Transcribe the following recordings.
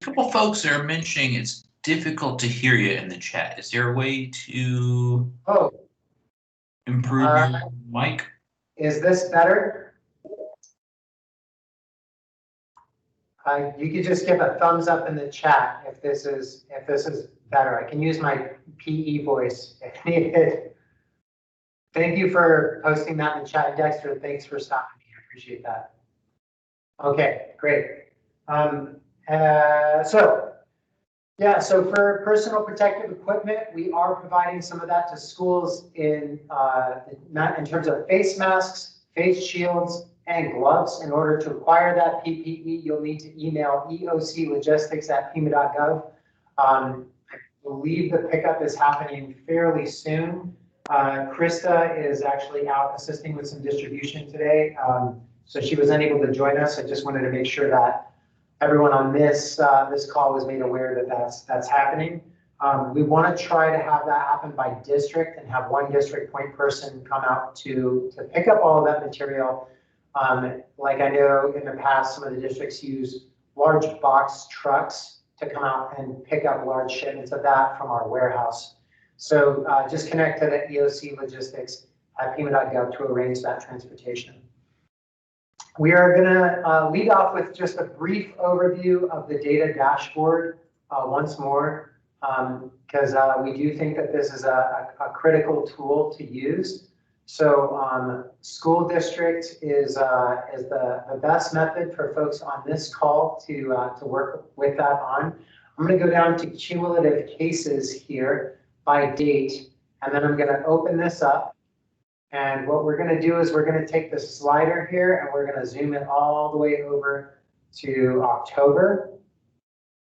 couple folks are mentioning it's difficult to hear you in the chat. Is there a way to improve your mic? Is this better? You could just give a thumbs up in the chat if this is better. I can use my PE voice if needed. Thank you for posting that in the chat, Dexter. Thanks for stopping me. I appreciate that. Okay, great. So for personal protective equipment, we are providing some of that to schools in terms of face masks, face shields, and gloves. In order to acquire that PPE, you'll need to email eoclogistics@pima.gov. I believe the pickup is happening fairly soon. Krista is actually out assisting with some distribution today, so she was unable to join us. I just wanted to make sure that everyone on this call was made aware that that's happening. We want to try to have that happen by district and have one district point person come out to pick up all of that material. Like I know in the past, some of the districts use large box trucks to come out and pick up large shipments of that from our warehouse. So just connect to the EOC Logistics at pima.gov to arrange that transportation. We are going to lead off with just a brief overview of the data dashboard once more, because we do think that this is a critical tool to use. So school district is the best method for folks on this call to work with that on. I'm going to go down to cumulative cases here by date, and then I'm going to open this up. And what we're going to do is we're going to take the slider here and we're going to zoom it all the way over to October,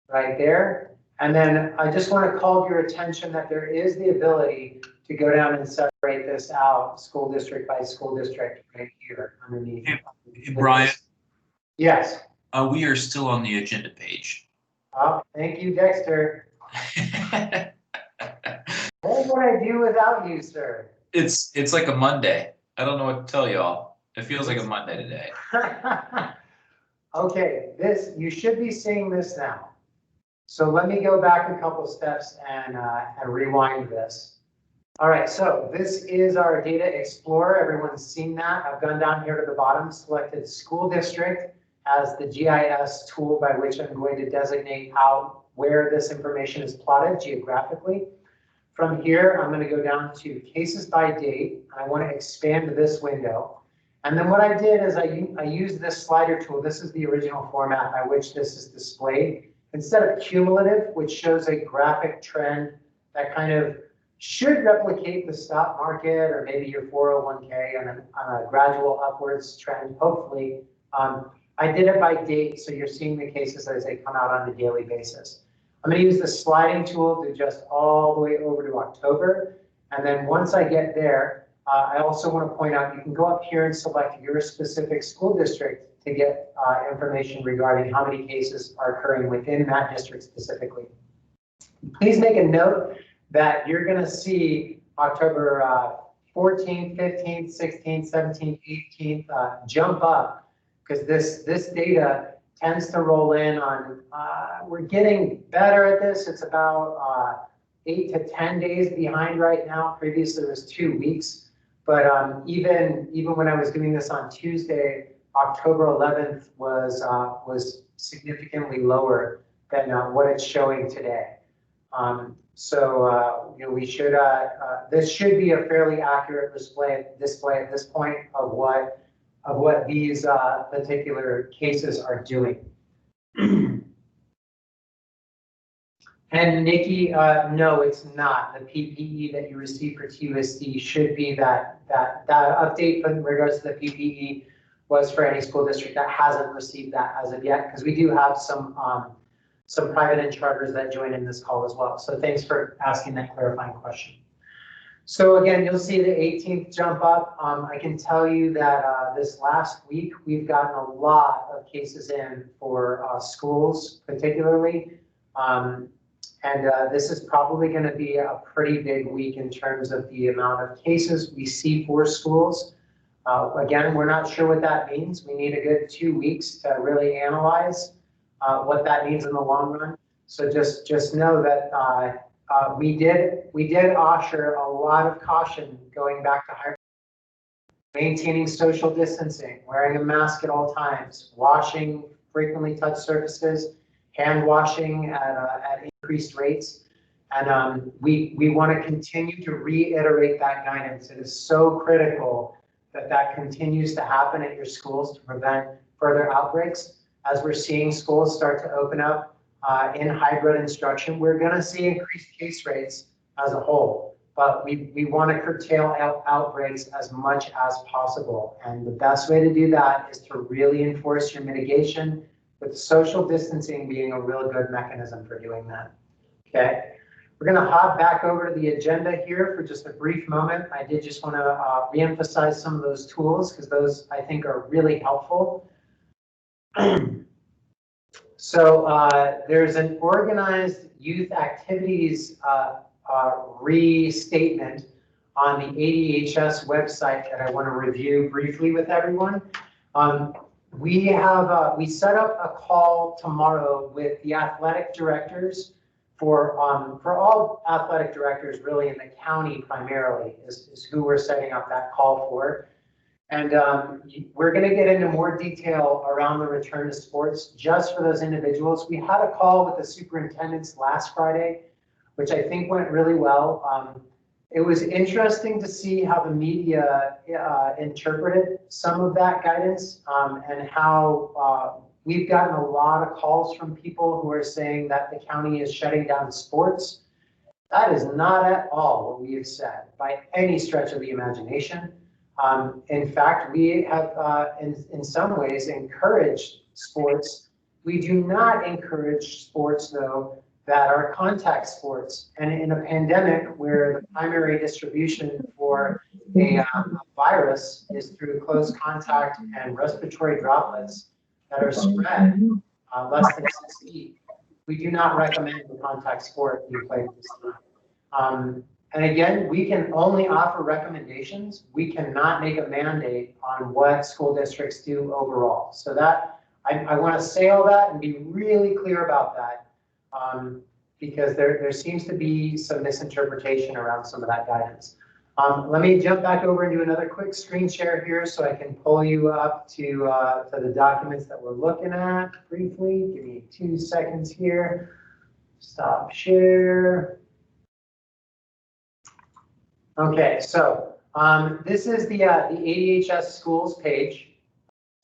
right there. And then I just want to call your attention that there is the ability to go down and separate this out school district by school district right here underneath. Hey, Brian. Yes. We are still on the agenda page. Oh, thank you, Dexter. What would I do without you, sir? It's like a Monday. I don't know what to tell y'all. It feels like a Monday today. Okay, you should be seeing this now. So let me go back a couple steps and rewind this. All right, so this is our Data Explorer. Everyone's seen that. I've gone down here to the bottom, selected school district as the GIS tool by which I'm going to designate where this information is plotted geographically. From here, I'm going to go down to cases by date. I want to expand this window. And then what I did is I used this slider tool. This is the original format by which this is displayed. Instead of cumulative, which shows a graphic trend that kind of should replicate the stock market or maybe your 401k on a gradual upwards trend, hopefully. I did it by date, so you're seeing the cases as they come out on a daily basis. I'm going to use the sliding tool to adjust all the way over to October. And then once I get there, I also want to point out you can go up here and select your specific school district to get information regarding how many cases are occurring within that district specifically. Please make a note that you're going to see October 14th, 15th, 16th, 17th, 18th jump up, because this data tends to roll in on, we're getting better at this. It's about 8 to 10 days behind right now. Previously it was 2 weeks, but even when I was doing this on Tuesday, October 11th was significantly lower than what it's showing today. So we should this should be a fairly accurate display at this point of what these particular cases are doing. And Nikki, no, it's not. The PPE that you receive for TUSD should be that update in regards to the PPE was for any school district that hasn't received that as of yet, because we do have some private and charters that join in this call as well. So thanks for asking that clarifying question. So again, you'll see the 18th jump up. I can tell you that this last week, we've gotten a lot of cases in for schools particularly. This is probably going to be a pretty big week in terms of the amount of cases we see for schools. Again, we're not sure what that means. We need a good 2 weeks to really analyze. what that means in the long run. So just know that we did usher a lot of caution going back to higher, maintaining social distancing, wearing a mask at all times, washing frequently touched surfaces, hand washing at increased rates. And we want to continue to reiterate that guidance. It is so critical that that continues to happen at your schools to prevent further outbreaks. As we're seeing schools start to open up in hybrid instruction, we're going to see increased case rates as a whole, but we want to curtail outbreaks as much as possible. And the best way to do that is to really enforce your mitigation, with social distancing being a real good mechanism for doing that. Okay. We're going to hop back over to the agenda here for just a brief moment. I did just want to reemphasize some of those tools because those I think are really helpful. So there's an organized youth activities restatement on the ADHS website that I want to review briefly with everyone. We set up a call tomorrow with the athletic directors for all athletic directors really in the county primarily is who we're setting up that call for. And we're going to get into more detail around the return to sports just for those individuals. We had a call with the superintendents last Friday, which I think went really well. It was interesting to see how the media interpreted some of that guidance and how we've gotten a lot of calls from people who are saying that the county is shutting down sports. That is not at all what we have said by any stretch of the imagination. In fact, we have in some ways encouraged sports. We do not encourage sports though that are contact sports. And in a pandemic where the primary distribution for a virus is through close contact and respiratory droplets that are spread less than 6 feet, we do not recommend the contact sport be played at this time. And again, we can only offer recommendations. We cannot make a mandate on what school districts do overall. So that I want to say all that and be really clear about that because there seems to be some misinterpretation around some of that guidance. Let me jump back over and do another quick screen share here so I can pull you up to the documents that we're looking at briefly. Give me 2 seconds here. Stop share. Okay, so this is the ADHS schools page.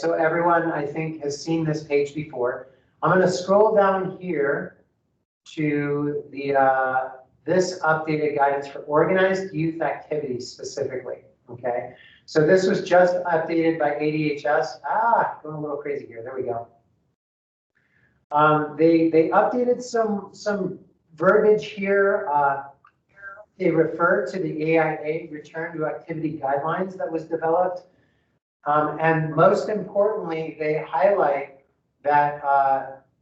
So everyone, I think, has seen this page before. I'm going to scroll down here to the this updated guidance for organized youth activities specifically. Okay, so this was just updated by ADHS. Going a little crazy here. There we go. They updated some verbiage here. They refer to the AIA Return to Activity Guidelines that was developed. And most importantly, they highlight that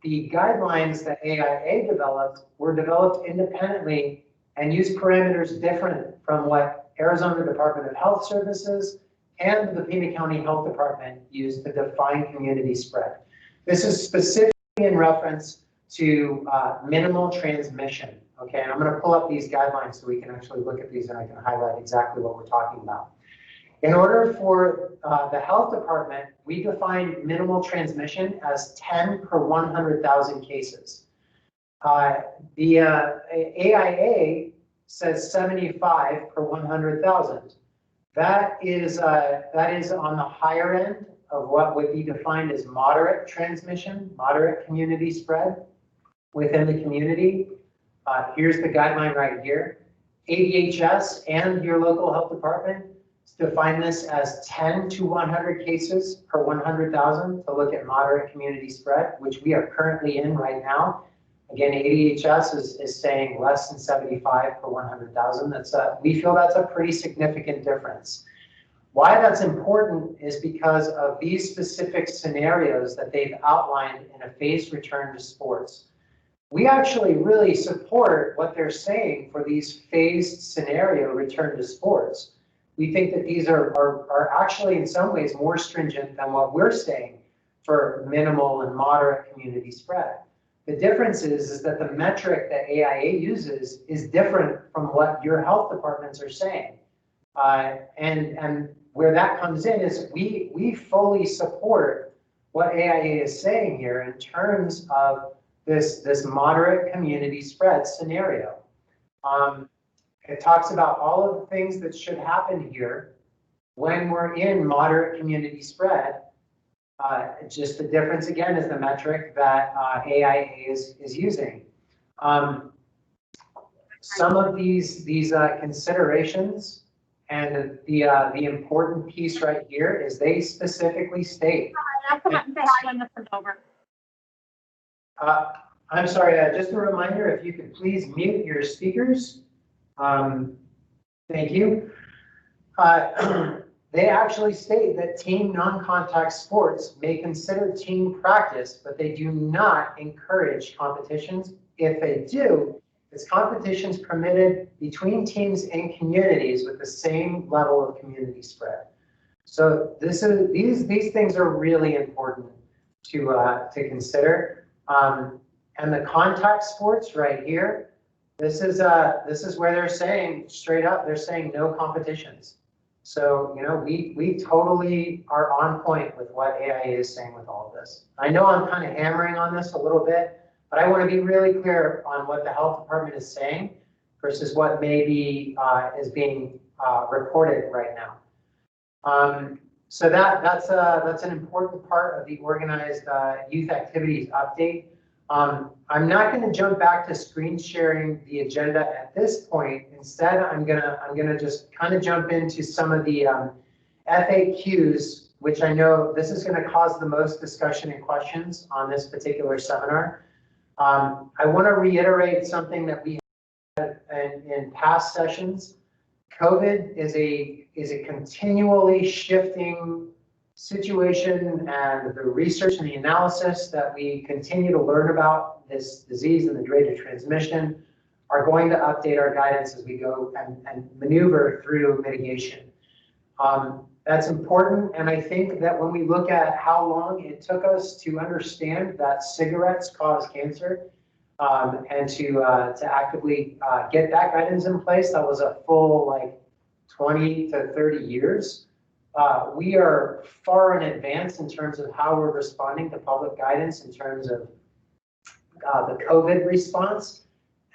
the guidelines that AIA developed were developed independently and use parameters different from what Arizona Department of Health Services and the Pima County Health Department used to define community spread. This is specifically in reference to minimal transmission. Okay, and I'm going to pull up these guidelines so we can actually look at these and I can highlight exactly what we're talking about. In order for the health department, we define minimal transmission as 10 per 100,000 cases. The AIA says 75 per 100,000. That is on the higher end of what would be defined as moderate transmission, moderate community spread within the community. Here's the guideline right here. ADHS and your local health department define this as 10 to 100 cases per 100,000 to look at moderate community spread, which we are currently in right now. Again, ADHS is saying less than 75 per 100,000. We feel that's a pretty significant difference. Why that's important is because of these specific scenarios that they've outlined in a phased return to sports. We actually really support what they're saying for these phased scenario return to sports. We think that these are actually in some ways more stringent than what we're saying for minimal and moderate community spread. The difference is that the metric that AIA uses is different from what your health departments are saying. And where that comes in is we fully support what AIA is saying here in terms of this moderate community spread scenario. It talks about all of the things that should happen here when we're in moderate community spread. Just the difference again is the metric that AIA is using. Some of these considerations and the important piece right here is they specifically state. I'll come up and say hi when this is over. I'm sorry, just a reminder, if you could please mute your speakers. Thank you. They actually state that team non-contact sports may consider team practice, but they do not encourage competitions. If they do, it's competitions permitted between teams and communities with the same level of community spread. So these things are really important to consider. And the contact sports right here, this is where they're saying straight up, they're saying no competitions. So, you know, we totally are on point with what AIA is saying with all of this. I know I'm kind of hammering on this a little bit, but I want to be really clear on what the health department is saying versus what maybe is being reported right now. So that's an important part of the organized youth activities update. I'm not going to jump back to screen sharing the agenda at this point. Instead, I'm gonna just kind of jump into some of the FAQs, which I know this is going to cause the most discussion and questions on this particular seminar. I want to reiterate something that we had in past sessions. COVID is a continually shifting situation, and the research and the analysis that we continue to learn about this disease and the rate of transmission are going to update our guidance as we go and maneuver through mitigation. That's important, and I think that when we look at how long it took us to understand that cigarettes cause cancer, and to actively get that guidance in place, that was a full like 20 to 30 years. We are far in advance in terms of how we're responding to public guidance in terms of the COVID response.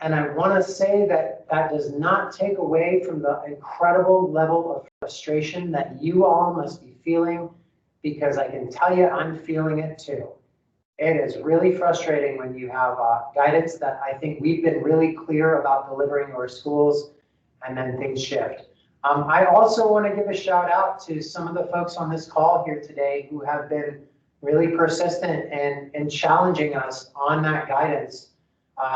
And I want to say that that does not take away from the incredible level of frustration that you all must be feeling, because I can tell you I'm feeling it too. It is really frustrating when you have guidance that I think we've been really clear about delivering to our schools, and then things shift. I also want to give a shout out to some of the folks on this call here today who have been really persistent and challenging us on that guidance,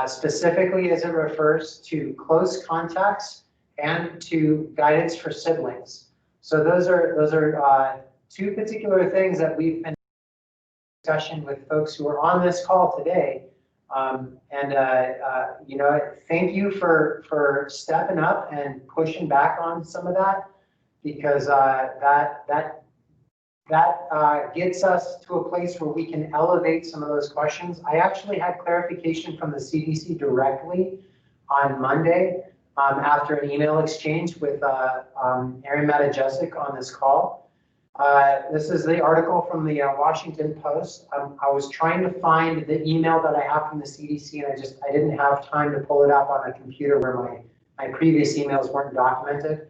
specifically as it refers to close contacts and to guidance for siblings. So those are two particular things that we've been discussion with folks who are on this call today. You know, thank you for stepping up and pushing back on some of that, because that gets us to a place where we can elevate some of those questions. I actually had clarification from the CDC directly on Monday after an email exchange with Erin Matajesic on this call. This is the article from the Washington Post. I was trying to find the email that I have from the CDC, and I didn't have time to pull it up on a computer where my previous emails weren't documented.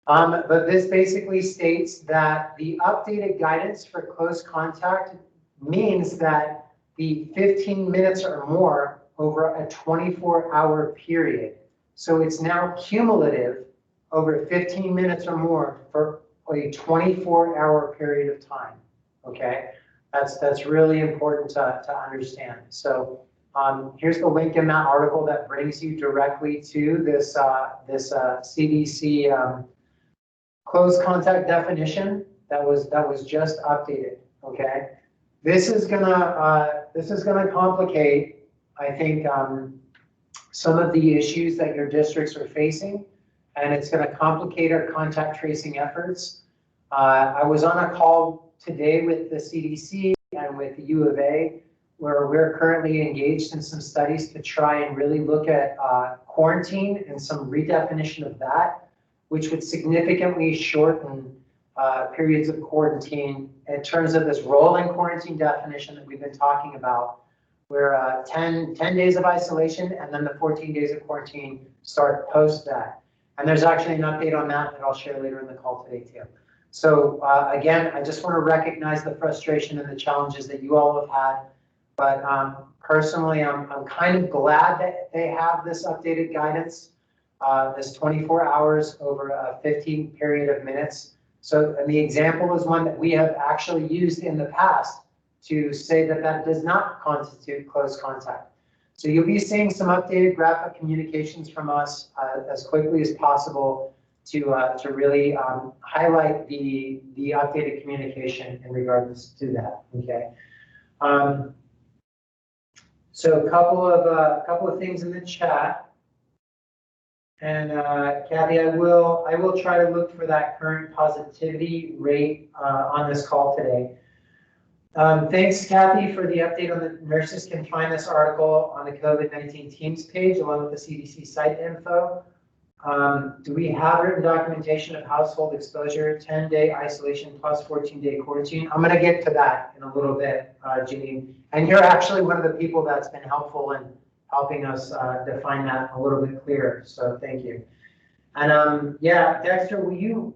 But this basically states that the updated guidance for close contact means that the 15 minutes or more over a 24-hour period. So it's now cumulative over 15 minutes or more for a 24-hour period of time. Okay, that's really important to understand. So here's the link in that article that brings you directly to this CDC close contact definition that was just updated. Okay, this is gonna complicate, I think, some of the issues that your districts are facing, and it's going to complicate our contact tracing efforts. I was on a call today with the CDC at the U of A, where we're currently engaged in some studies to try and really look at quarantine and some redefinition of that, which would significantly shorten periods of quarantine in terms of this rolling quarantine definition that we've been talking about, where 10 days of isolation and then the 14 days of quarantine start post that. And there's actually an update on that I'll share later in the call today too. So again, I just want to recognize the frustration and the challenges that you all have had. But personally, I'm kind of glad that they have this updated guidance, this 24 hours over a 15 period of minutes. So, and the example is one that we have actually used in the past to say that that does not constitute close contact. So you'll be seeing some updated graphic communications from us as quickly as possible to really highlight the updated communication in regards to that. Okay. So a couple of things in the chat, and Kathy, I will try to look for that current positivity rate on this call today. Thanks, Kathy, for the update on the nurses can find this article on the COVID-19 Teams page along with the CDC site info. Do we have written documentation of household exposure, 10-day isolation plus 14-day quarantine? I'm going to get to that in a little bit, Janine. And you're actually one of the people that's been helpful in helping us define that a little bit clearer. So thank you. And yeah, Dexter, will you,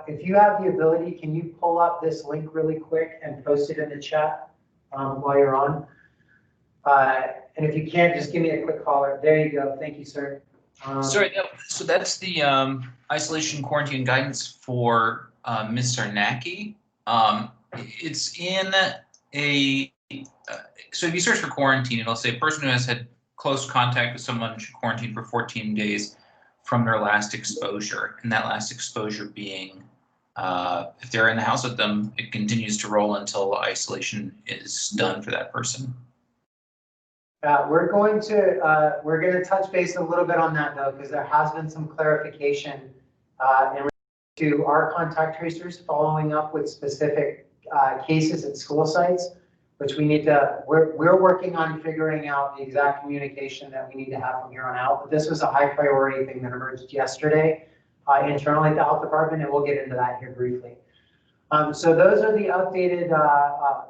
if you have the ability, can you pull up this link really quick and post it in the chat while you're on? And if you can't, just give me a quick caller. There you go. Thank you, sir. Sorry, so that's the isolation quarantine guidance for Ms. Sarnacki. It's in a, so if you search for quarantine, it'll say a person who has had close contact with someone should quarantine for 14 days from their last exposure. And that last exposure being, if they're in the house with them, it continues to roll until isolation is done for that person. We're going to touch base a little bit on that though, because there has been some clarification in to our contact tracers following up with specific cases at school sites, which we need to, we're working on figuring out the exact communication that we need to have from here on out. But this was a high priority thing that emerged yesterday internally at the health department, and we'll get into that here briefly. So those are the updated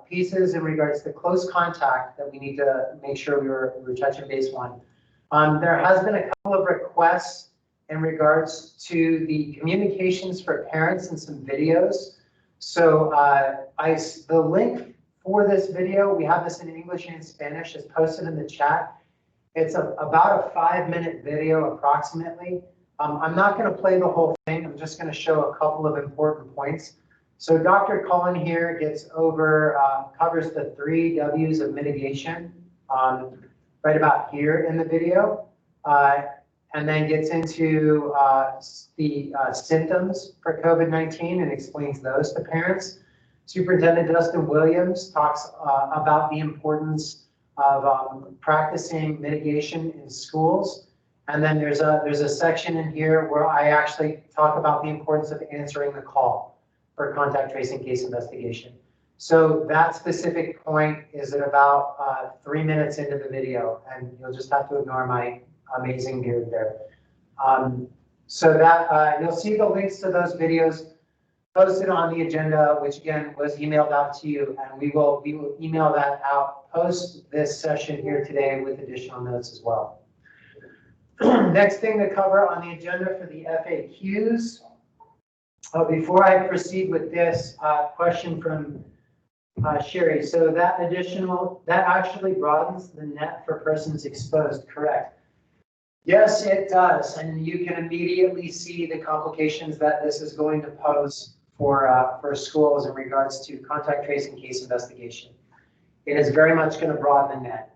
pieces in regards to close contact that we need to make sure we're touching base on. There has been a couple of requests in regards to the communications for parents and some videos. So the link for this video, we have this in English and Spanish, is posted in the chat. It's about a 5-minute video approximately. I'm not going to play the whole thing. I'm just going to show a couple of important points. So Dr. Cullen here gets over, covers the 3 W's of mitigation right about here in the video, and then gets into the symptoms for COVID-19 and explains those to parents. Superintendent Dustin Williams talks about the importance of practicing mitigation in schools. And then there's a section in here where I actually talk about the importance of answering the call for contact tracing case investigation. So that specific point is at about 3 minutes into the video, and you'll just have to ignore my amazing beard there. So that you'll see the links to those videos posted on the agenda, which again was emailed out to you, and we will email that out post this session here today with additional notes as well. Next thing to cover on the agenda for the FAQs. Before I proceed with this question from Sherry, so that actually broadens the net for persons exposed, correct? Yes, it does, and you can immediately see the complications that this is going to pose for schools in regards to contact tracing case investigation. It is very much going to broaden the net.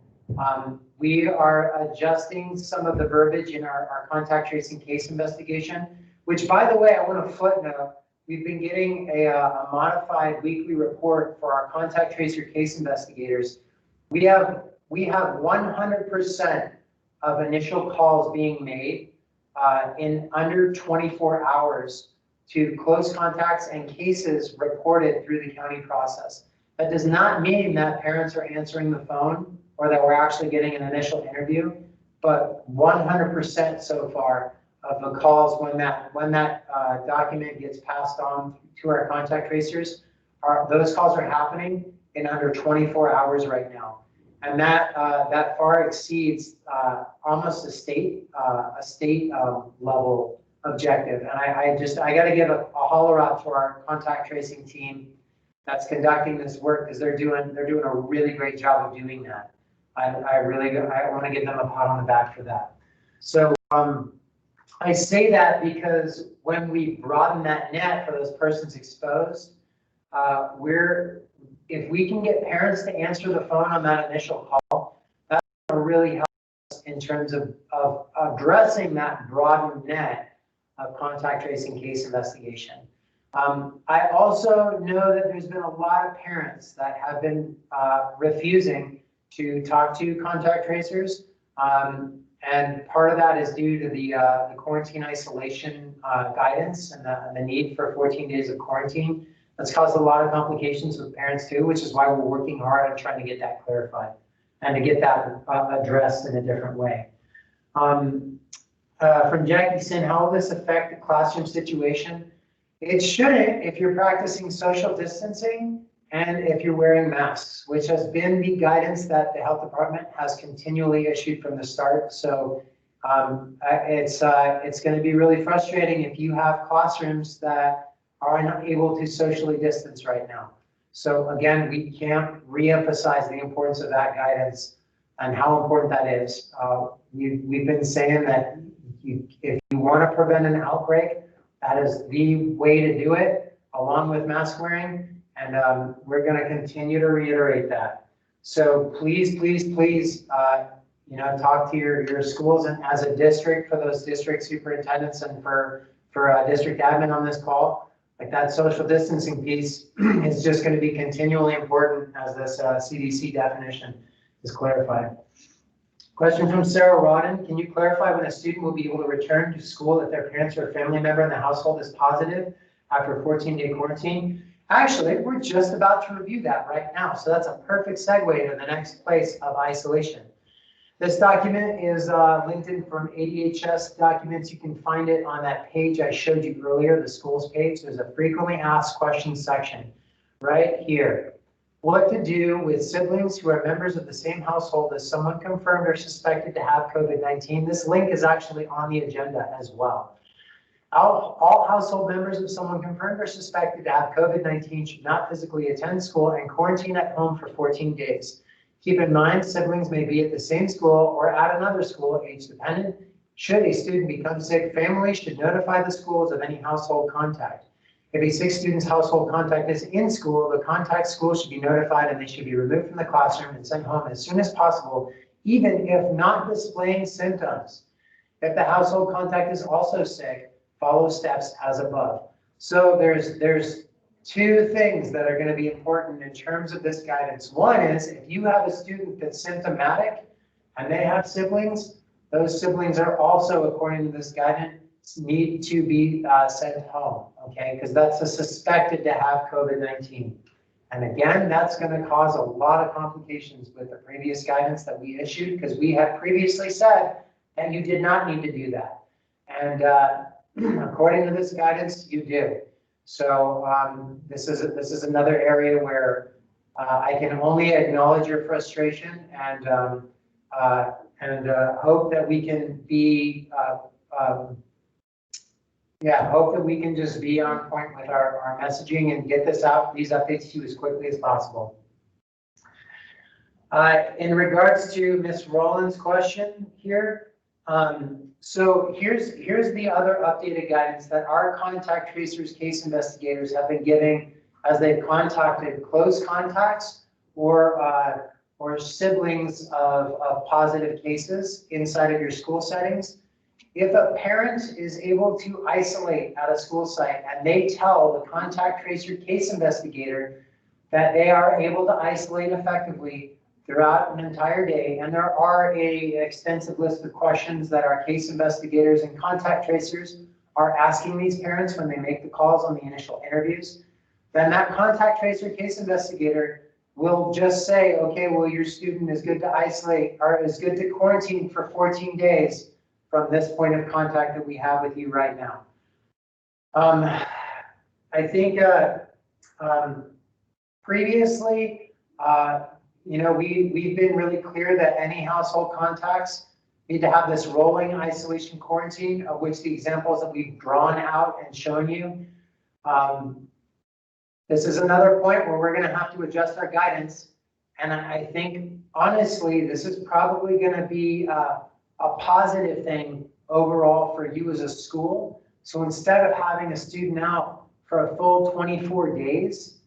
We are adjusting some of the verbiage in our contact tracing case investigation, which, by the way, I want to footnote, we've been getting a modified weekly report for our contact tracer case investigators. We have 100% of initial calls being made in under 24 hours to close contacts and cases reported through the county process. That does not mean that parents are answering the phone or that we're actually getting an initial interview, but 100% so far of the calls when that document gets passed on to our contact tracers, those calls are happening in under 24 hours right now. And that far exceeds almost a state level objective. And I got to give a holler out to our contact tracing team that's conducting this work, because they're doing a really great job of doing that. I want to give them a pat on the back for that. So I say that because when we broaden that net for those persons exposed, if we can get parents to answer the phone on that initial call, that's going to really help us in terms of addressing that broadened net of contact tracing case investigation. I also know that there's been a lot of parents that have been refusing to talk to contact tracers. And part of that is due to the quarantine isolation guidance and the need for 14 days of quarantine. That's caused a lot of complications with parents too, which is why we're working hard on trying to get that clarified and to get that addressed in a different way. From Jackie Sin, how will this affect the classroom situation? It shouldn't if you're practicing social distancing and if you're wearing masks, which has been the guidance that the health department has continually issued from the start. So it's going to be really frustrating if you have classrooms that are unable to socially distance right now. So again, we can't re-emphasize the importance of that guidance and how important that is. We've been saying that if you want to prevent an outbreak, that is the way to do it, along with mask wearing. And we're going to continue to reiterate that. So please, please, please, talk to your schools and as a district, for those district superintendents and for district admin on this call. Like that social distancing piece is just going to be continually important as this CDC definition is clarified. Question from Sarah Rodden. Can you clarify when a student will be able to return to school if their parents or family member in the household is positive after a 14-day quarantine? Actually, we're just about to review that right now. So that's a perfect segue to the next place of isolation. This document is linked in from ADHS documents. You can find it on that page I showed you earlier, the schools page. There's a frequently asked questions section right here. What to do with siblings who are members of the same household as someone confirmed or suspected to have COVID-19. This link is actually on the agenda as well. All household members of someone confirmed or suspected to have COVID-19 should not physically attend school and quarantine at home for 14 days. Keep in mind, siblings may be at the same school or at another school, age dependent. Should a student become sick, families should notify the schools of any household contact. If a sick student's household contact is in school, the contact school should be notified and they should be removed from the classroom and sent home as soon as possible, even if not displaying symptoms. If the household contact is also sick, follow steps as above. So there's two things that are going to be important in terms of this guidance. One is if you have a student that's symptomatic and they have siblings, those siblings are also, according to this guidance, need to be sent home, okay? Because that's suspected to have COVID-19. And again, that's going to cause a lot of complications with the previous guidance that we issued, because we had previously said that you did not need to do that. And according to this guidance, you do. So this is another area where I can only acknowledge your frustration and hope that we can be hope that we can just be on point with our messaging and get this out, these updates to you as quickly as possible. In regards to Ms. Rollins' question here, so here's the other updated guidance that our contact tracers case investigators have been giving as they've contacted close contacts or siblings of positive cases inside of your school settings. If a parent is able to isolate at a school site and they tell the contact tracer case investigator that they are able to isolate effectively throughout an entire day, and there are an extensive list of questions that our case investigators and contact tracers are asking these parents when they make the calls on the initial interviews, then that contact tracer case investigator we'll just say, okay, well, your student is good to isolate or is good to quarantine for 14 days from this point of contact that we have with you right now. I think previously, we've been really clear that any household contacts need to have this rolling isolation quarantine, of which the examples that we've drawn out and shown you. This is another point where we're going to have to adjust our guidance. And I think, honestly, this is probably going to be a positive thing overall for you as a school. So instead of having a student out for a full 24 days,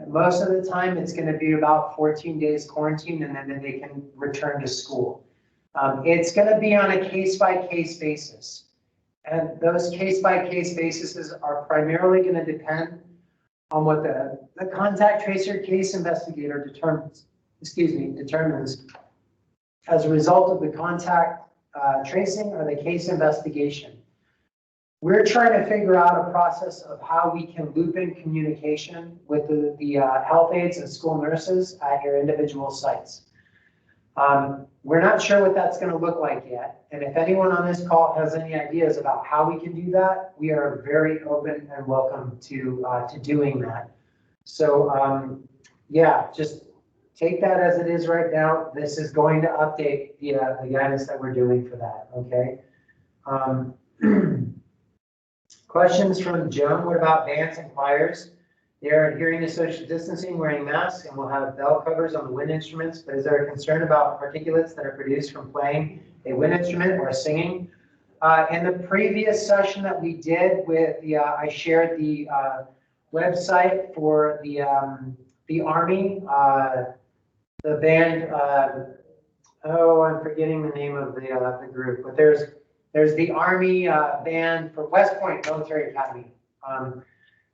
most of the time it's going to be about 14 days quarantine, and then they can return to school. It's going to be on a case-by-case basis. And those case-by-case bases are primarily going to depend on what the contact tracer case investigator determines as a result of the contact tracing or the case investigation. We're trying to figure out a process of how we can loop in communication with the health aides and school nurses at your individual sites. We're not sure what that's going to look like yet. And if anyone on this call has any ideas about how we can do that, we are very open and welcome to doing that. So yeah, just take that as it is right now. This is going to update the guidance that we're doing for that, okay? Questions from Joan. What about bands and choirs? They are adhering to social distancing, wearing masks, and will have bell covers on the wind instruments. But is there a concern about particulates that are produced from playing a wind instrument or singing? In the previous session that we did with I shared the website for the Army, the band. I'm forgetting the name of the group, but there's the Army band for West Point Military Academy.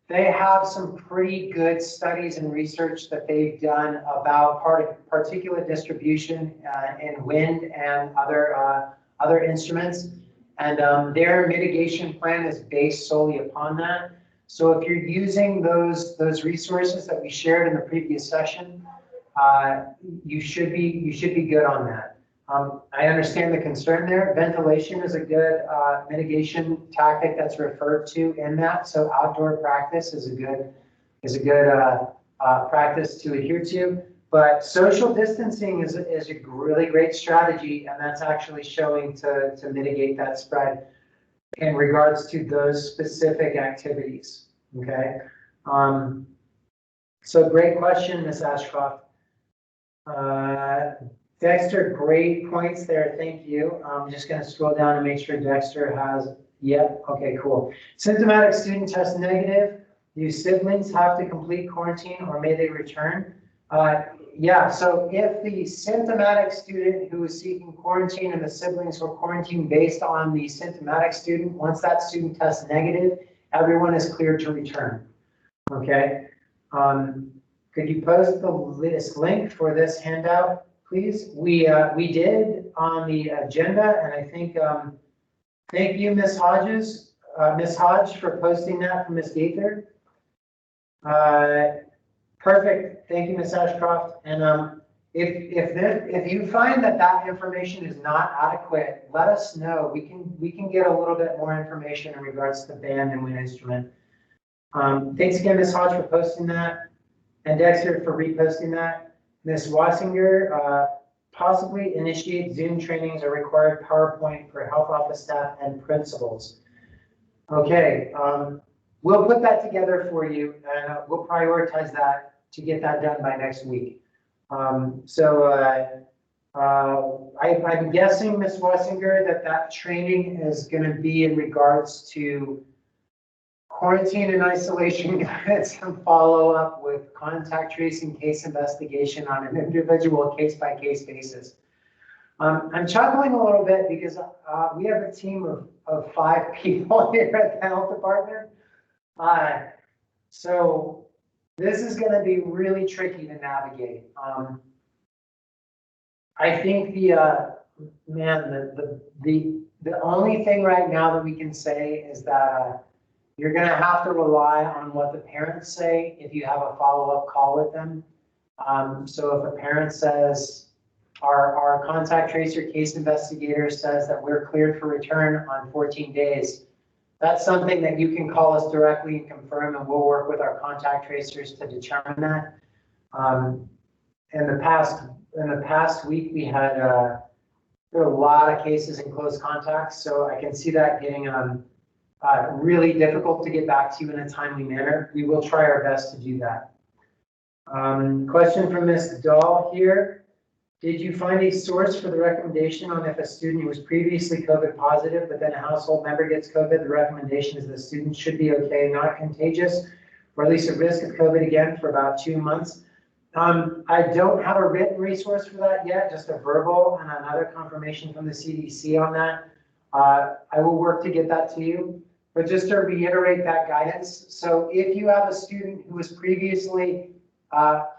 They have some pretty good studies and research that they've done about particulate distribution in wind and other instruments. And their mitigation plan is based solely upon that. So if you're using those resources that we shared in the previous session, you should be good on that. I understand the concern there. Ventilation is a good mitigation tactic that's referred to in that. So outdoor practice is a good practice to adhere to. But social distancing is a really great strategy, and that's actually showing to mitigate that spread in regards to those specific activities. Okay. So great question, Ms. Ashcroft. Dexter, great points there. Thank you. I'm just going to scroll down and make sure Dexter has, yep. Okay, cool. Symptomatic student test negative. Do siblings have to complete quarantine or may they return? Yeah, so if the symptomatic student who is seeking quarantine and the siblings were quarantined based on the symptomatic student, once that student tests negative, everyone is cleared to return. Okay. Could you post this link for this handout, please? We did on the agenda, and I think thank you, Ms. Hodges, Ms. Hodge, for posting that for Ms. Gaither. Perfect. Thank you, Ms. Ashcroft. And if you find that information is not adequate, let us know. We can get a little bit more information in regards to the band and wind instrument. Thanks again, Ms. Hodge, for posting that, and Dexter for reposting that. Ms. Wassinger, possibly initiate Zoom trainings or required PowerPoint for health office staff and principals. Okay, we'll put that together for you, and we'll prioritize that to get that done by next week. I'm guessing, Ms. Wassinger, that training is going to be in regards to quarantine and isolation guidance and follow up with contact tracing case investigation on an individual case-by-case basis. I'm chuckling a little bit because we have a team of 5 people here at the health department. So this is going to be really tricky to navigate. I think the only thing right now that we can say is that you're going to have to rely on what the parents say if you have a follow-up call with them. So if a parent says, our contact tracer case investigator says that we're cleared for return on 14 days, that's something that you can call us directly and confirm, and we'll work with our contact tracers to determine that. In the past week, we had there were a lot of cases in close contacts, so I can see that getting really difficult to get back to you in a timely manner. We will try our best to do that. Question from Ms. Dahl here. Did you find a source for the recommendation on if a student who was previously COVID positive, but then a household member gets COVID, the recommendation is the student should be okay, not contagious, or at least at risk of COVID again for about 2 months? I don't have a written resource for that yet, just a verbal and another confirmation from the CDC on that. I will work to get that to you, but just to reiterate that guidance. So if you have a student who was previously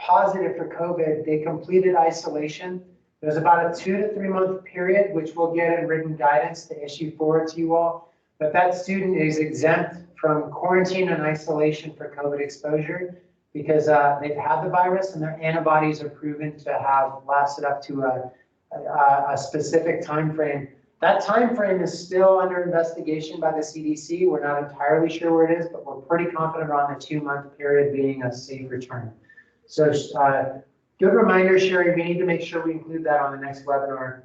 positive for COVID, they completed isolation. There's about a 2 to 3 month period, which we'll get in written guidance to issue forward to you all. But that student is exempt from quarantine and isolation for COVID exposure because they've had the virus and their antibodies are proven to have lasted up to a specific time frame. That time frame is still under investigation by the CDC. We're not entirely sure where it is, but we're pretty confident on the 2 month period being a safe return. So good reminder, Sherry, we need to make sure we include that on the next webinar.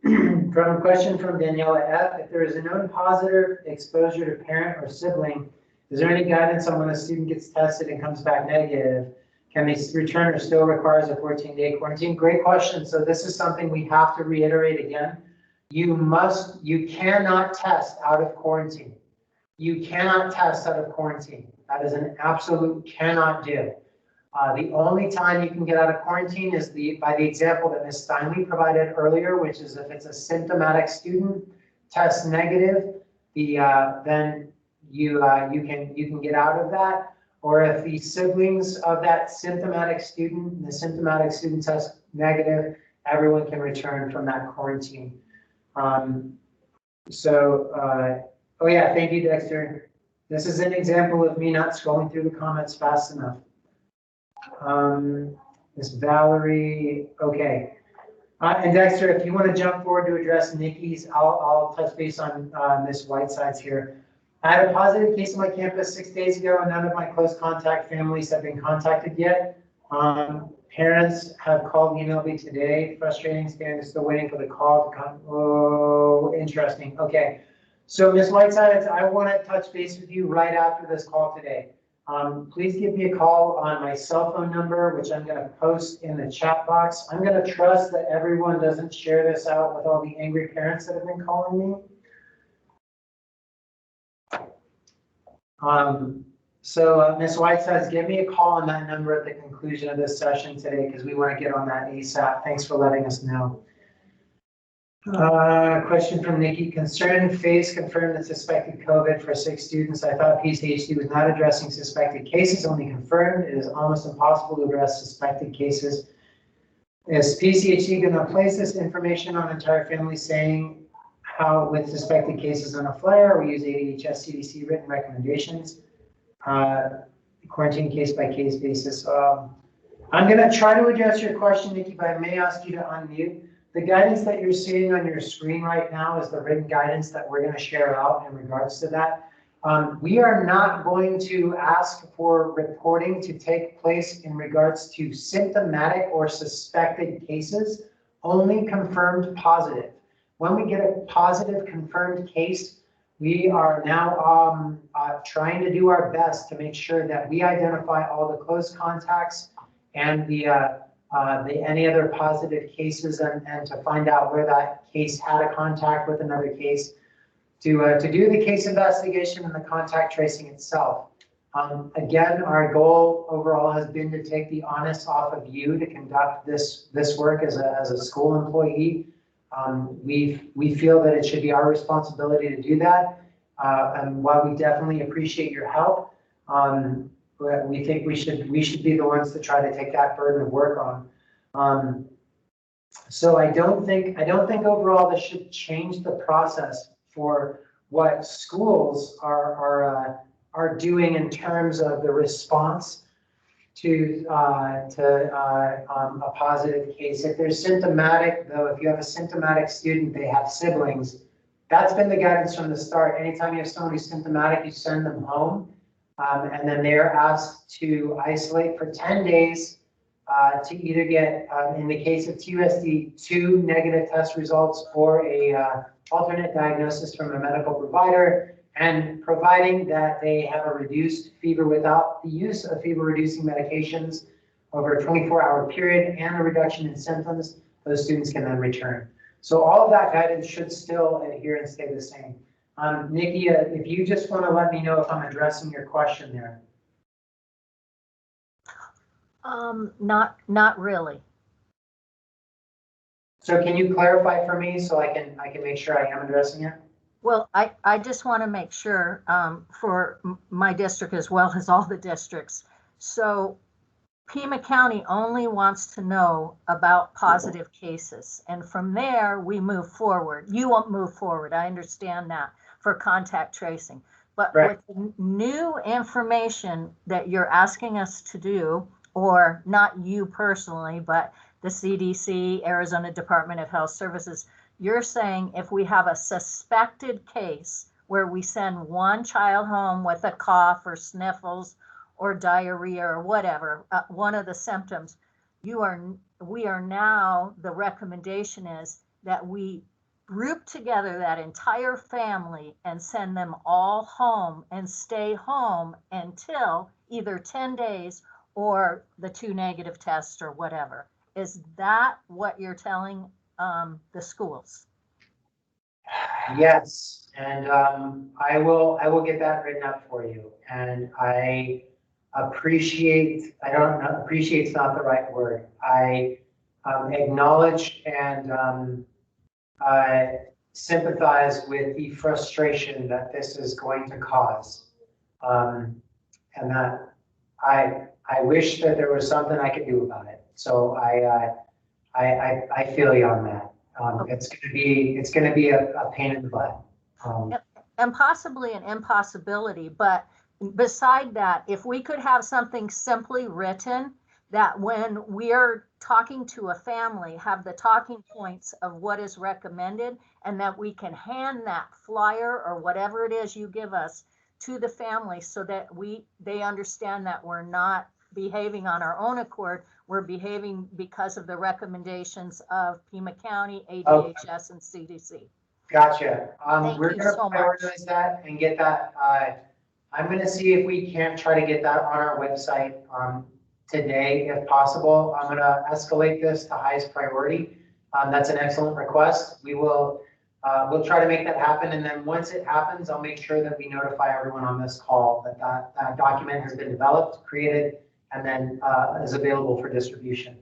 From a question from Daniela F. If there is a known positive exposure to parent or sibling, is there any guidance on when a student gets tested and comes back negative? Can they return or still requires a 14-day quarantine? Great question. So this is something we have to reiterate again. You cannot test out of quarantine. You cannot test out of quarantine. That is an absolute cannot do. The only time you can get out of quarantine is by the example that Ms. Steinle provided earlier, which is if it's a symptomatic student, test negative, then you can get out of that. Or if the siblings of that symptomatic student, and the symptomatic student tests negative, everyone can return from that quarantine. Oh yeah, thank you, Dexter. This is an example of me not scrolling through the comments fast enough. Miss Valerie, okay. And Dexter, if you want to jump forward to address Nikki's, I'll touch base on Miss Whiteside's here. I had a positive case on my campus 6 days ago, and none of my close contact families have been contacted yet. Parents have called and emailed me today. Frustrating, still waiting for the call to come. Oh, interesting. Okay. So Ms. Whiteside, I want to touch base with you right after this call today. Please give me a call on my cell phone number, which I'm going to post in the chat box. I'm going to trust that everyone doesn't share this out with all the angry parents that have been calling me. Ms. Whiteside, give me a call on that number at the conclusion of this session today because we want to get on that ASAP. Thanks for letting us know. Question from Nikki. Concerned phase confirmed that suspected COVID for 6 students. I thought PCHD was not addressing suspected cases, only confirmed. It is almost impossible to address suspected cases. Is PCHD going to place this information on entire family saying how with suspected cases on a flyer, we use ADHS CDC written recommendations, quarantine case by case basis. I'm going to try to address your question, Nikki, but I may ask you to unmute. The guidance that you're seeing on your screen right now is the written guidance that we're going to share out in regards to that. We are not going to ask for reporting to take place in regards to symptomatic or suspected cases, only confirmed positive. When we get a positive confirmed case, we are now trying to do our best to make sure that we identify all the close contacts and any other positive cases and to find out where that case had a contact with another case to do the case investigation and the contact tracing itself. Again, our goal overall has been to take the onus off of you to conduct this work as a school employee. We feel that it should be our responsibility to do that. And while we definitely appreciate your help, we think we should be the ones to try to take that burden of work on. So I don't think overall this should change the process for what schools are doing in terms of the response a positive case. If they're symptomatic, though, if you have a symptomatic student, they have siblings. That's been the guidance from the start. Anytime you have someone who's symptomatic, you send them home, and then they're asked to isolate for 10 days to either get, in the case of TUSD, 2 negative test results or a alternate diagnosis from a medical provider, and providing that they have a reduced fever without the use of fever-reducing medications over a 24-hour period and a reduction in symptoms, those students can then return. So all of that guidance should still adhere and stay the same. Nikki, if you just want to let me know if I'm addressing your question there. Not really. So can you clarify for me so I can make sure I am addressing it? Well, I just want to make sure for my district as well as all the districts. So Pima County only wants to know about positive cases. And from there, we move forward. You won't move forward. I understand that for contact tracing. But right. With the new information that you're asking us to do, or not you personally, but the CDC, Arizona Department of Health Services, you're saying if we have a suspected case where we send one child home with a cough or sniffles or diarrhea or whatever, one of the symptoms, we are now, the recommendation is that we group together that entire family and send them all home and stay home until either 10 days or the 2 negative tests or whatever. Is that what you're telling the schools? Yes, and I will get that written up for you. And I appreciate, I don't know, appreciate's not the right word. I acknowledge and sympathize with the frustration that this is going to cause. And that I wish that there was something I could do about it. So I feel you on that. It's gonna be a pain in the butt. And possibly an impossibility, but beside that, if we could have something simply written that when we're talking to a family, have the talking points of what is recommended, and that we can hand that flyer or whatever it is you give us to the family so that they understand that we're not behaving on our own accord, we're behaving because of the recommendations of Pima County, ADHS, and CDC. Gotcha. We're you gonna so prioritize that and get that. I'm gonna see if we can't try to get that on our website today, if possible. I'm gonna escalate this to highest priority. That's an excellent request. We will, we'll try to make that happen. And then once it happens, I'll make sure that we notify everyone on this call that document has been developed, created, and then is available for distribution.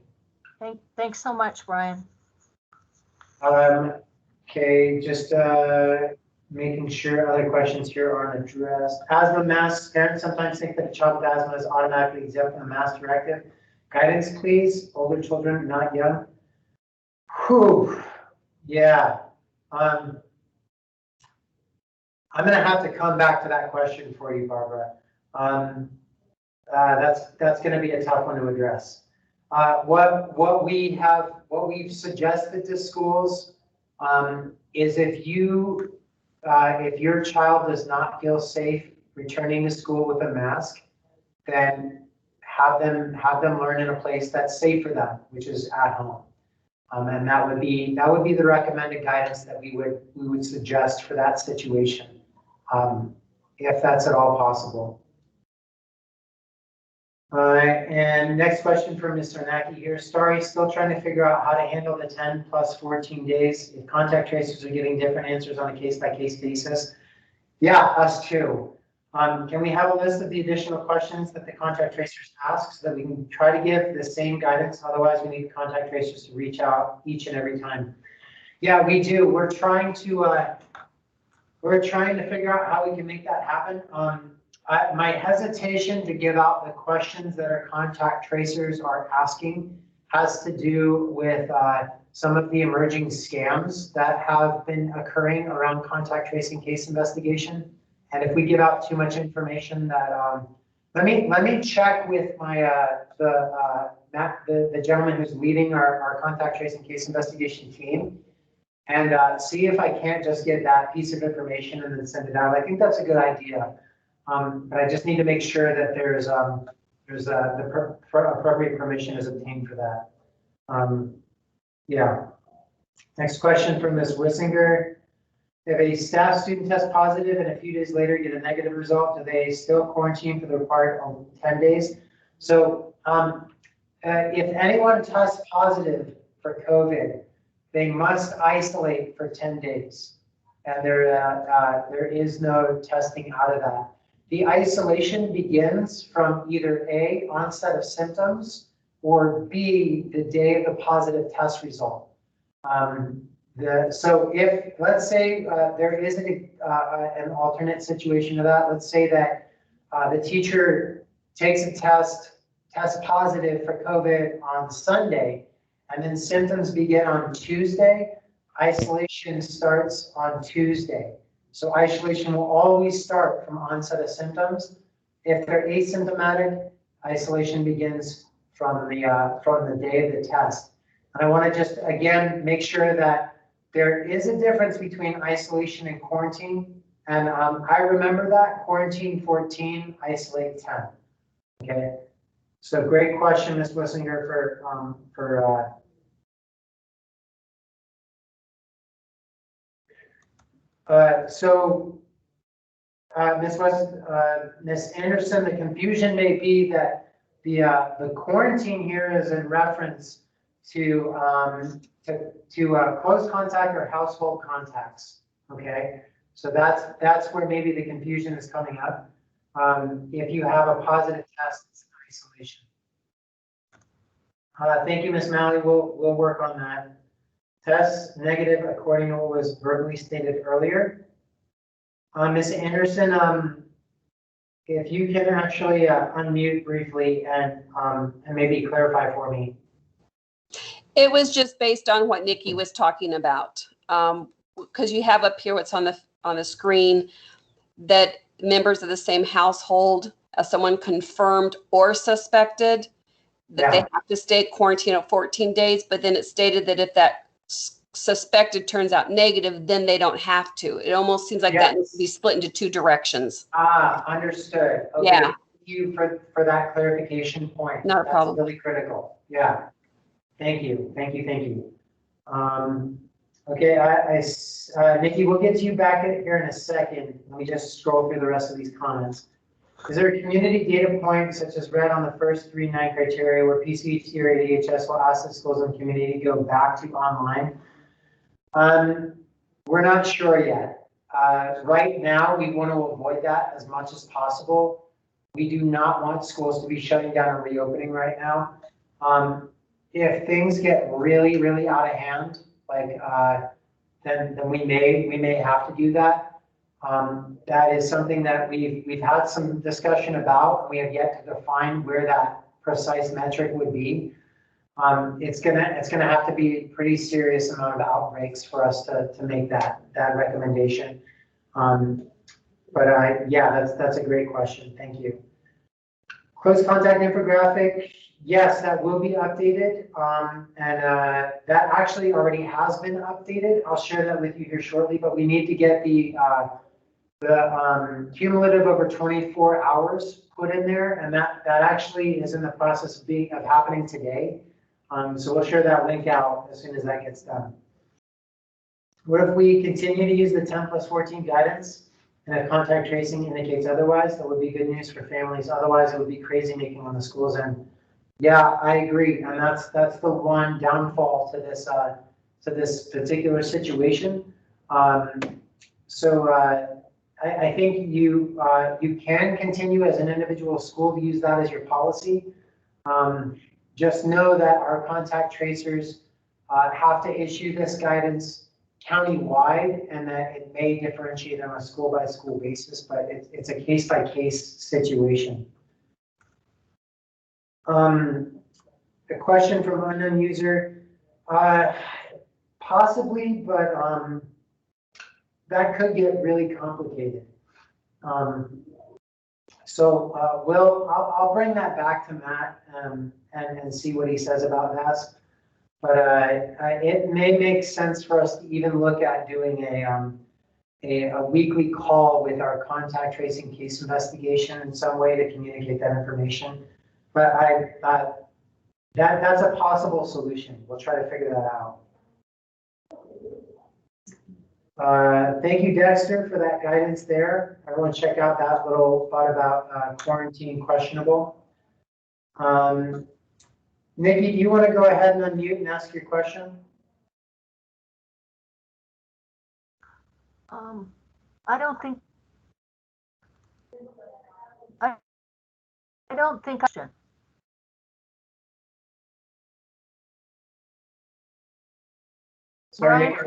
Thanks so much, Brian. Okay, just making sure other questions here aren't addressed. Asthma masks, parents sometimes think that a child with asthma is automatically exempt from the mask directive. Guidance, please. Older children, not young. Whew. Yeah. I'm gonna have to come back to that question for you, Barbara. That's going to be a tough one to address. What we've suggested to schools is if your child does not feel safe returning to school with a mask, then have them learn in a place that's safe for them, which is at home. And that would be the recommended guidance that we would suggest for that situation, if that's at all possible. All right, and next question from Mr. Naki here. Starry, still trying to figure out how to handle the 10 plus 14 days if contact tracers are getting different answers on a case-by-case basis. Yeah, us too. Can we have a list of the additional questions that the contact tracers ask so that we can try to give the same guidance? Otherwise, we need the contact tracers to reach out each and every time. Yeah, we do. We're trying to figure out how we can make that happen. My hesitation to give out the questions that our contact tracers are asking has to do with some of the emerging scams that have been occurring around contact tracing case investigation. And if we give out too much information that, let me check with my the gentleman who's leading our contact tracing case investigation team and see if I can't just get that piece of information and then send it out. I think that's a good idea. But I just need to make sure that there's the appropriate permission is obtained for that. Yeah. Next question from Ms. Wissinger. If a staff student tests positive and a few days later get a negative result, do they still quarantine for the required 10 days? So if anyone tests positive for COVID, they must isolate for 10 days. And there is no testing out of that. The isolation begins from either A, onset of symptoms, or B, the day of the positive test result. So if, let's say there is an alternate situation to that, let's say that the teacher takes a test, tests positive for COVID on Sunday, and then symptoms begin on Tuesday, isolation starts on Tuesday. So isolation will always start from onset of symptoms. If they're asymptomatic, isolation begins from the day of the test. And I want to just, again, make sure that there is a difference between isolation and quarantine. And I remember that, quarantine 14, isolate 10. Okay, so great question, Ms. Wissinger, Ms. Anderson, the confusion may be that the quarantine here is in reference to close contact or household contacts. Okay, so that's where maybe the confusion is coming up. If you have a positive test, it's isolation. Thank you, Ms. Malley. We'll work on that. Test negative according to what was verbally stated earlier. Ms. Anderson, if you can actually unmute briefly and maybe clarify for me. It was just based on what Nikki was talking about. Because you have up here what's on the screen that members of the same household as someone confirmed or suspected that they have to stay quarantined at 14 days, but then it stated that if that suspected turns out negative, then they don't have to. It almost seems like that needs to be split into two directions. Understood. Okay. Yeah. Thank you for that clarification point. Not a problem. That's really critical. Yeah. Thank you. Okay, Nikki, we'll get to you back here in a second. Let me just scroll through the rest of these comments. Is there a community data point such as read on the first 3 9 criteria where PCHD or ADHS will ask the schools and community to go back to online? We're not sure yet. Right now, we want to avoid that as much as possible. We do not want schools to be shutting down and reopening right now. If things get really, really out of hand, like then we may have to do that. That is something that we've had some discussion about. We have yet to define where that precise metric would be. It's gonna have to be a pretty serious amount of outbreaks for us to make that recommendation. Yeah, that's a great question. Thank you. Close contact infographic. Yes, that will be updated. That actually already has been updated. I'll share that with you here shortly, but we need to get the cumulative over 24 hours put in there, and that actually is in the process of happening today. So we'll share that link out as soon as that gets done. What if we continue to use the 10+14 guidance and if contact tracing indicates otherwise? That would be good news for families. Otherwise, it would be crazy making on the schools end. Yeah, I agree, and that's the one downfall to this particular situation. I think you can continue as an individual school to use that as your policy. Just know that our contact tracers have to issue this guidance county-wide, and that it may differentiate on a school-by-school basis, but it's a case-by-case situation. A question from an unknown user, possibly, but that could get really complicated. So I'll bring that back to Matt and see what he says about that. But it may make sense for us to even look at doing a weekly call with our contact tracing case investigation in some way to communicate that information. But that's a possible solution. We'll try to figure that out. Thank you, Dexter, for that guidance there. Everyone check out that little thought about quarantine questionable. Nikki, do you want to go ahead and unmute and ask your question? I don't think I should. Sorry.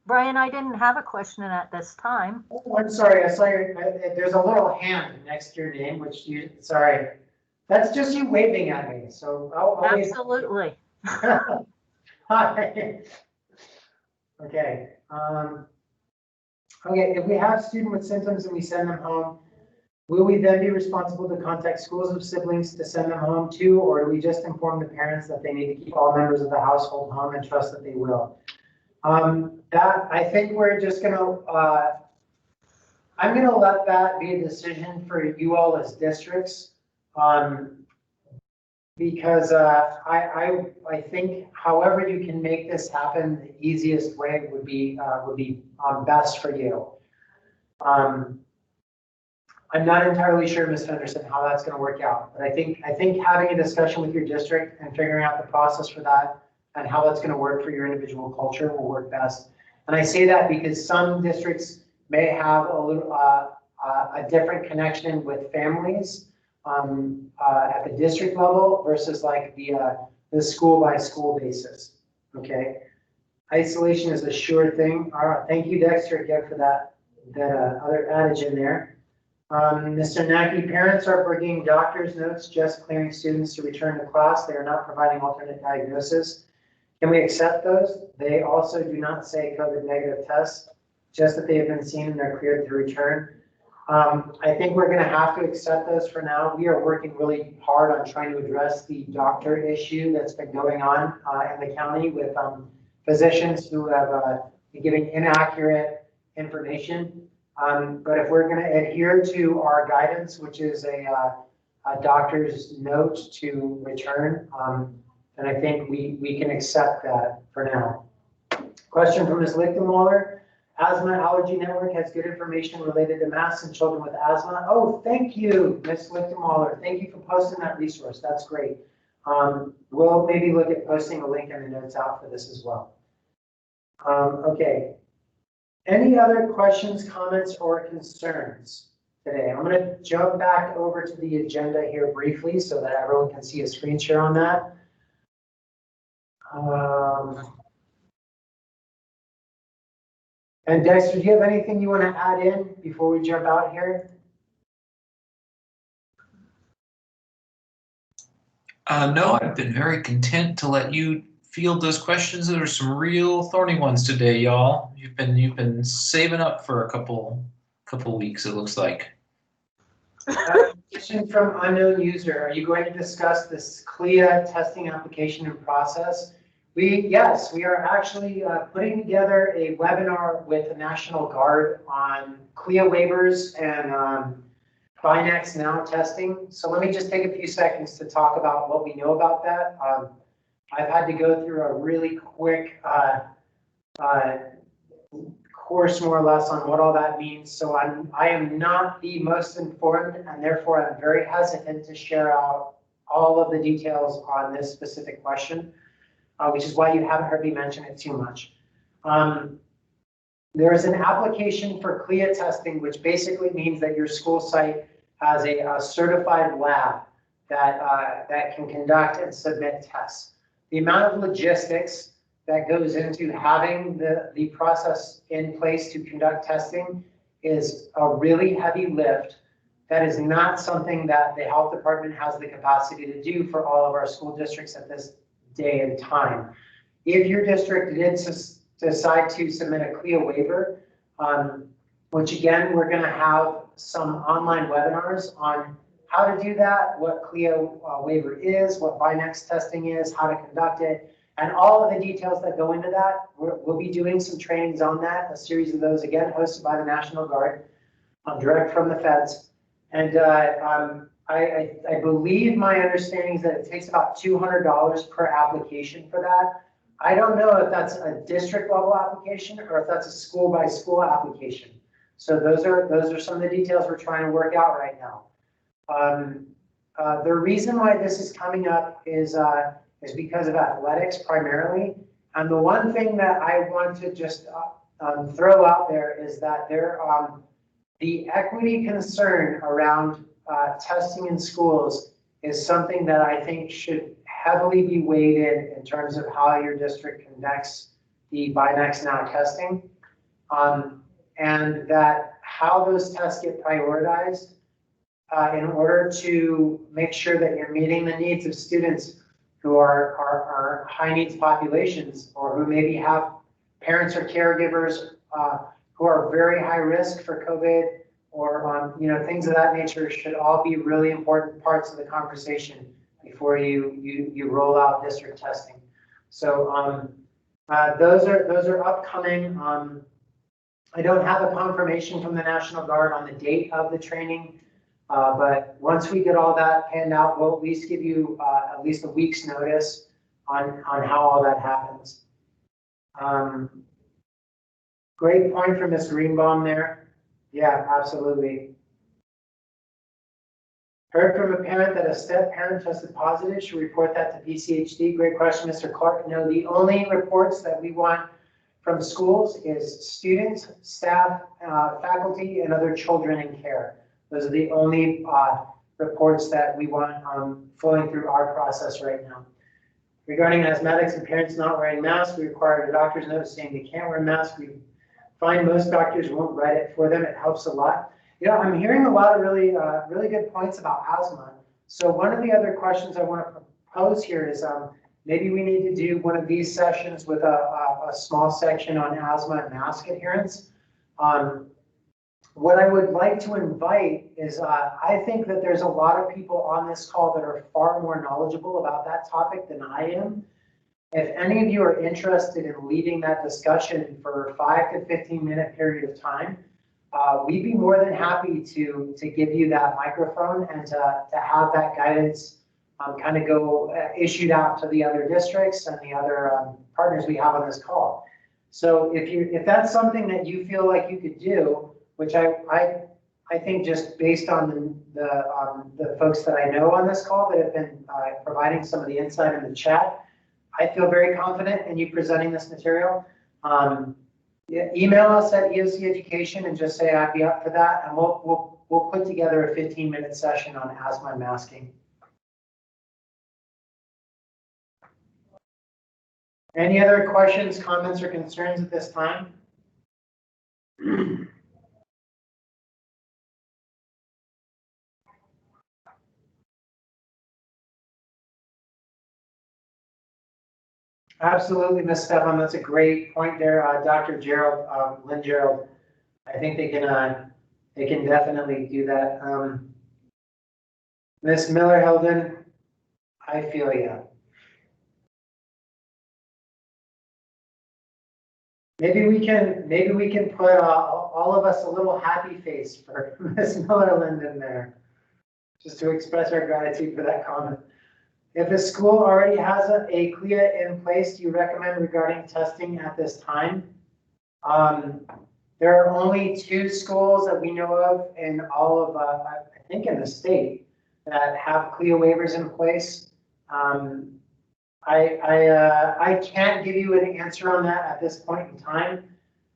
Brian, I didn't have a question at this time. Oh, I'm sorry. I saw there's a little hand next to your name, which sorry. That's just you waving at me. So I'll Absolutely. Hi. Okay. Okay, if we have a student with symptoms and we send them home, will we then be responsible to contact schools of siblings to send them home too, or do we just inform the parents that they need to keep all members of the household home and trust that they will? That I think we're just gonna, I'm gonna let that be a decision for you all as districts, because I think however you can make this happen, the easiest way would be best for you. I'm not entirely sure, Ms. Henderson, how that's going to work out, but I think having a discussion with your district and figuring out the process for that and how that's going to work for your individual culture will work best. And I say that because some districts may have a little a different connection with families at the district level versus like the school by school basis. Okay, isolation is a sure thing. All right, thank you, Dexter, again for that other adage in there. Mr. Naki, parents are bringing doctor's notes, just clearing students to return to class. They are not providing alternate diagnosis. Can we accept those? They also do not say COVID negative tests, just that they have been seen and they're cleared to return. I think we're going to have to accept those for now. We are working really hard on trying to address the doctor issue that's been going on in the county with physicians who have been giving inaccurate information. But if we're going to adhere to our guidance, which is a doctor's note to return, then I think we can accept that for now. Question from Ms. Lichtenwaller. Asthma Allergy Network has good information related to masks and children with asthma. Oh, thank you, Ms. Lichtenwaller. Thank you for posting that resource. That's great. We'll maybe look at posting a link in the notes out for this as well. Okay. Any other questions, comments, or concerns today? I'm going to jump back over to the agenda here briefly so that everyone can see a screen share on that. And Dexter, do you have anything you want to add in before we jump out here? No, I've been very content to let you field those questions. There are some real thorny ones today, y'all. You've been saving up for a couple weeks, it looks like. Question from unknown user. Are you going to discuss this CLIA testing application and process? Yes, we are actually putting together a webinar with the National Guard on CLIA waivers and Binax Now testing. So let me just take a few seconds to talk about what we know about that. I've had to go through a really quick course, more or less, on what all that means. So I am not the most informed, and therefore I'm very hesitant to share out all of the details on this specific question. Which is why you haven't heard me mention it too much. There is an application for CLIA testing, which basically means that your school site has a certified lab that can conduct and submit tests. The amount of logistics that goes into having the process in place to conduct testing is a really heavy lift. That is not something that the health department has the capacity to do for all of our school districts at this day and time. If your district did decide to submit a CLIA waiver, which again, we're going to have some online webinars on how to do that, what CLIA waiver is, what BINEX testing is, how to conduct it, and all of the details that go into that. We'll be doing some trainings on that, a series of those, again, hosted by the National Guard, direct from the feds. And I believe my understanding is that it takes about $200 per application for that. I don't know if that's a district level application or if that's a school by school application. So those are some of the details we're trying to work out right now. The reason why this is coming up is because of athletics primarily. And the one thing that I want to just throw out there is that the equity concern around testing in schools is something that I think should heavily be weighed in terms of how your district conducts the BINEX Now testing, and that how those tests get prioritized in order to make sure that you're meeting the needs of students who are high needs populations, or who maybe have parents or caregivers who are very high risk for COVID, or things of that nature, should all be really important parts of the conversation before you roll out district testing. So those are upcoming. I don't have a confirmation from the National Guard on the date of the training, but once we get all that panned out, we'll at least give you at least a week's notice on how all that happens. Great point from Ms. Greenbaum there. Yeah, absolutely. Heard from a parent that a step parent tested positive, should report that to PCHD. Great question, Mr. Clark. No, the only reports that we want from schools is students, staff, faculty, and other children in care. Those are the only reports that we want flowing through our process right now. Regarding asthmatics and parents not wearing masks, we require a doctor's note saying they can't wear masks. We find most doctors won't write it for them. It helps a lot. I'm hearing a lot of really good points about asthma. So one of the other questions I want to propose here is maybe we need to do one of these sessions with a small section on asthma and mask adherence. What I would like to invite is I think that there's a lot of people on this call that are far more knowledgeable about that topic than I am. If any of you are interested in leading that discussion for a 5 to 15 minute period of time, we'd be more than happy to give you that microphone and to have that guidance kind of go issued out to the other districts and the other partners we have on this call. So if that's something that you feel like you could do, which I think just based on the folks that I know on this call that have been providing some of the insight in the chat, I feel very confident in you presenting this material. Email us at EOC Education and just say I'd be up for that, and we'll put together a 15-minute session on asthma and masking. Any other questions, comments, or concerns at this time? Absolutely, Ms. Stefan, that's a great point there. Dr. Gerald, Lynn Gerald, I think they can definitely do that. Ms. Miller-Helden, I feel you. Maybe we can put all of us a little happy face for Ms. Miller-Lind in there, just to express our gratitude for that comment. If a school already has a CLIA in place, do you recommend regarding testing at this time? There are only 2 schools that we know of in all of, I think in the state, that have CLIA waivers in place. I can't give you an answer on that at this point in time.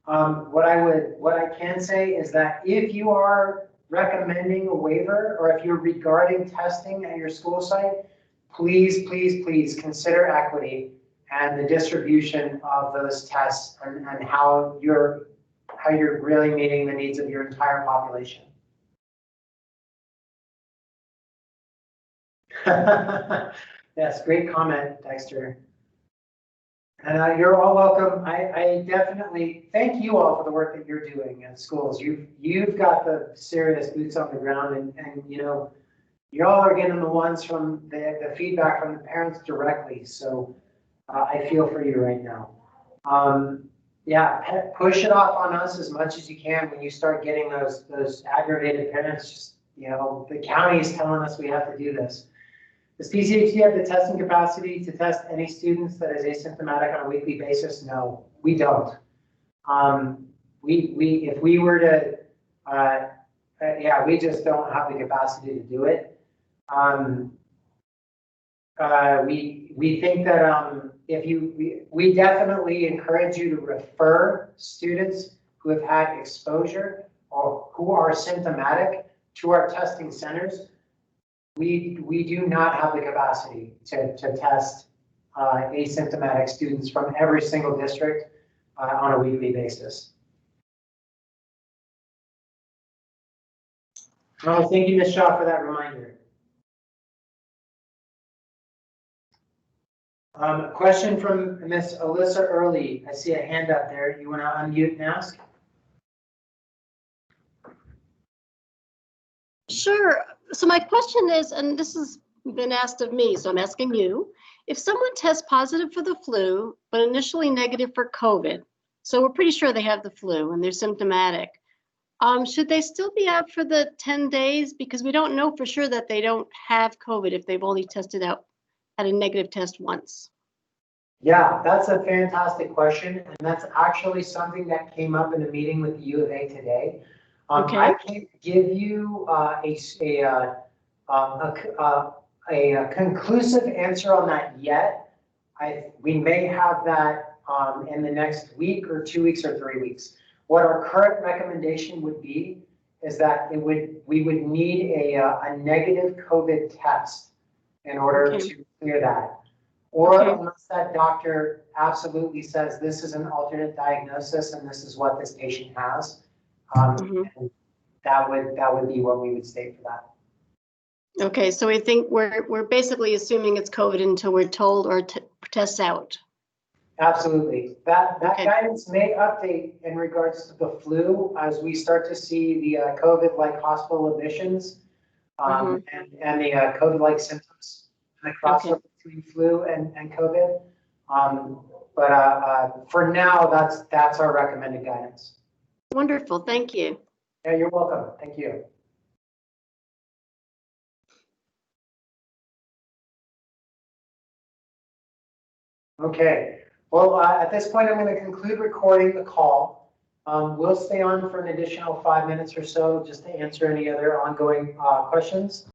What I can say is that if you are recommending a waiver, or if you're regarding testing at your school site, please, please, please consider equity and the distribution of those tests and how you're really meeting the needs of your entire population. Yes, great comment, Dexter. And you're all welcome. I definitely thank you all for the work that you're doing at schools. You've got the serious boots on the ground, and you know, y'all are getting the ones from the feedback from the parents directly. So I feel for you right now. Yeah, push it off on us as much as you can when you start getting those aggravated parents. Just, you know, the county is telling us we have to do this. Does PCHD have the testing capacity to test any students that is asymptomatic on a weekly basis? No, we don't. If we were to, yeah, we just don't have the capacity to do it. We think that we definitely encourage you to refer students who have had exposure or who are symptomatic to our testing centers. We do not have the capacity to test asymptomatic students from every single district on a weekly basis. Oh, thank you, Ms. Shaw, for that reminder. Question from Ms. Alyssa Early. I see a hand up there. You want to unmute and ask? Sure. So my question is, and this has been asked of me, so I'm asking you, if someone tests positive for the flu, but initially negative for COVID, so we're pretty sure they have the flu and they're symptomatic, should they still be out for the 10 days? Because we don't know for sure that they don't have COVID if they've only tested out, had a negative test once. Yeah, that's a fantastic question. And that's actually something that came up in a meeting with the U of A today. Okay. I can't give you a conclusive answer on that yet. We may have that in the next week or 2 weeks or 3 weeks. What our current recommendation would be is that we would need a negative COVID test in order to clear that. Or unless that doctor absolutely says this is an alternate diagnosis and this is what this patient has, that would be what we would state for that. Okay, so we think we're basically assuming it's COVID until we're told or tests out. Absolutely. That guidance may update in regards to the flu as we start to see the COVID-like hospital admissions and the COVID-like symptoms and the crossover between flu and COVID. But for now, that's our recommended guidance. Wonderful. Thank you. Yeah, you're welcome. Thank you. Okay. Well, at this point, I'm going to conclude recording the call. We'll stay on for an additional 5 minutes or so just to answer any other ongoing questions.